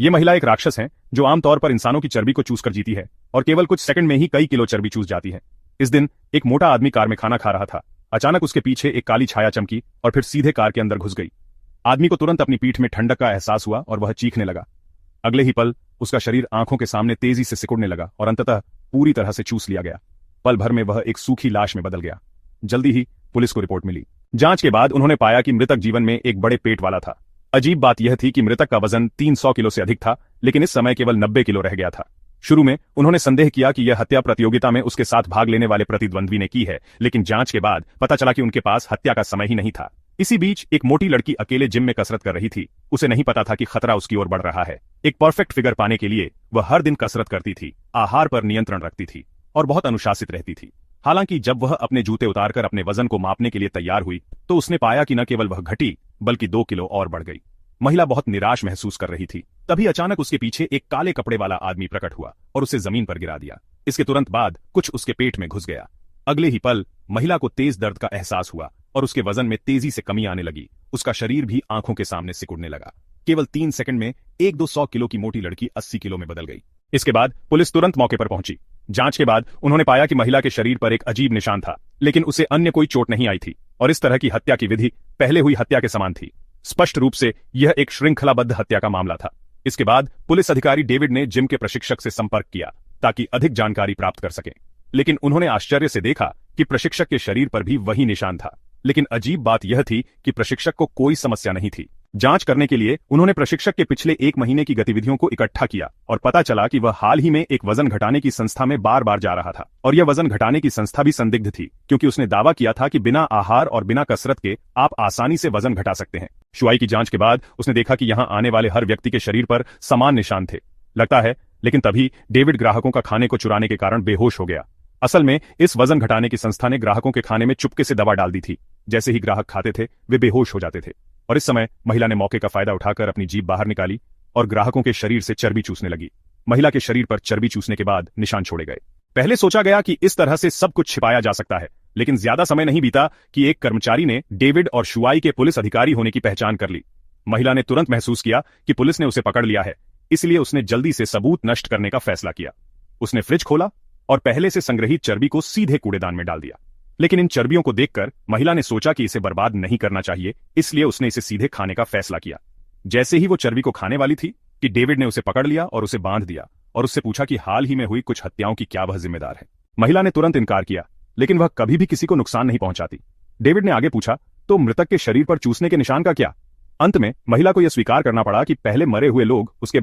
ये महिला एक राक्षस है जो आमतौर पर इंसानों की चर्बी को चूस कर जीती है और केवल कुछ सेकंड में ही कई किलो चर्बी चूस जाती है। इस दिन एक मोटा आदमी कार में खाना खा रहा था। अचानक उसके पीछे एक काली छाया चमकी और फिर सीधे कार के अंदर घुस गई। आदमी को तुरंत अपनी पीठ में ठंडक का एहसास हुआ और वह चीखने लगा। अगले ही पल उसका शरीर आंखों के सामने तेजी से सिकुड़ने लगा और अंततः पूरी तरह से चूस लिया गया। पल भर में वह एक सूखी लाश में बदल गया। जल्दी ही पुलिस को रिपोर्ट मिली। जांच के बाद उन्होंने पाया कि मृतक जीवन में एक बड़े पेट वाला था। अजीब बात यह थी कि मृतक का वजन 300 किलो से अधिक था, लेकिन इस समय केवल 90 किलो रह गया था। शुरू में उन्होंने संदेह किया कि यह हत्या प्रतियोगिता में उसके साथ भाग लेने वाले प्रतिद्वंद्वी ने की है, लेकिन जांच के बाद पता चला कि उनके पास हत्या का समय ही नहीं था। इसी बीच एक मोटी लड़की अकेले जिम में कसरत कर रही थी। उसे नहीं पता था कि खतरा उसकी ओर बढ़ रहा है। एक परफेक्ट फिगर पाने के लिए वह हर दिन कसरत करती थी, आहार पर नियंत्रण रखती थी और बहुत अनुशासित रहती थी। हालांकि जब वह अपने जूते उतारकर अपने वजन को मापने के लिए तैयार हुई तो उसने पाया कि न केवल वह घटी बल्कि 2 किलो और बढ़ गई। महिला बहुत निराश महसूस कर रही थी। तभी अचानक उसके पीछे एक काले कपड़े वाला आदमी प्रकट हुआ और उसे जमीन पर गिरा दिया। इसके तुरंत बाद कुछ उसके पेट में घुस गया। अगले ही पल महिला को तेज दर्द का एहसास हुआ और उसके वजन में तेजी से कमी आने लगी। उसका शरीर भी आंखों के सामने सिकुड़ने लगा। केवल 3 सेकंड में 100 किलो की मोटी लड़की 80 किलो में बदल गई। इसके बाद पुलिस तुरंत मौके पर पहुंची। जांच के बाद उन्होंने पाया कि महिला के शरीर पर एक अजीब निशान था, लेकिन उसे अन्य कोई चोट नहीं आई थी और इस तरह की हत्या की विधि पहले हुई हत्या के समान थी। स्पष्ट रूप से यह एक श्रृंखलाबद्ध हत्या का मामला था। इसके बाद पुलिस अधिकारी डेविड ने जिम के प्रशिक्षक से संपर्क किया ताकि अधिक जानकारी प्राप्त कर सकें, लेकिन उन्होंने आश्चर्य से देखा कि प्रशिक्षक के शरीर पर भी वही निशान था। लेकिन अजीब बात यह थी कि प्रशिक्षक को कोई समस्या नहीं थी। जांच करने के लिए उन्होंने प्रशिक्षक के पिछले 1 महीने की गतिविधियों को इकट्ठा किया और पता चला कि वह हाल ही में एक वजन घटाने की संस्था में बार बार जा रहा था और यह वजन घटाने की संस्था भी संदिग्ध थी, क्योंकि उसने दावा किया था कि बिना आहार और बिना कसरत के आप आसानी से वजन घटा सकते हैं। शुआई की जांच के बाद उसने देखा कि यहां आने वाले हर व्यक्ति के शरीर पर समान निशान थे, लगता है। लेकिन तभी डेविड ग्राहकों का खाने को चुराने के कारण बेहोश हो गया। असल में इस वजन घटाने की संस्था ने ग्राहकों के खाने में चुपके से दवा डाल दी थी। जैसे ही ग्राहक खाते थे वे बेहोश हो जाते थे और इस समय महिला ने मौके का फायदा उठाकर अपनी जीभ बाहर निकाली और ग्राहकों के शरीर से चर्बी चूसने लगी। महिला के शरीर पर चर्बी चूसने के बाद निशान छोड़े गए। पहले सोचा गया कि इस तरह से सब कुछ छिपाया जा सकता है, लेकिन ज्यादा समय नहीं बीता कि एक कर्मचारी ने डेविड और शुआई के पुलिस अधिकारी होने की पहचान कर ली। महिला ने तुरंत महसूस किया कि पुलिस ने उसे पकड़ लिया है, इसलिए उसने जल्दी से सबूत नष्ट करने का फैसला किया। उसने फ्रिज खोला और पहले से संग्रहित चर्बी को सीधे कूड़ेदान में डाल दिया। लेकिन इन चर्बियों को देखकर महिला ने सोचा कि इसे बर्बाद नहीं करना चाहिए, इसलिए उसने इसे सीधे खाने का फैसला किया। जैसे ही वो चर्बी को खाने वाली थी कि डेविड ने उसे पकड़ लिया और उसे बांध दिया और उससे पूछा कि हाल ही में हुई कुछ हत्याओं की क्या वह जिम्मेदार है। महिला ने तुरंत इनकार किया, लेकिन वह कभी भी किसी को नुकसान नहीं पहुंचाती। डेविड ने आगे पूछा, तो मृतक के शरीर पर चूसने के निशान का क्या? अंत में महिला को यह स्वीकार करना पड़ा कि पहले मरे हुए लोग उसके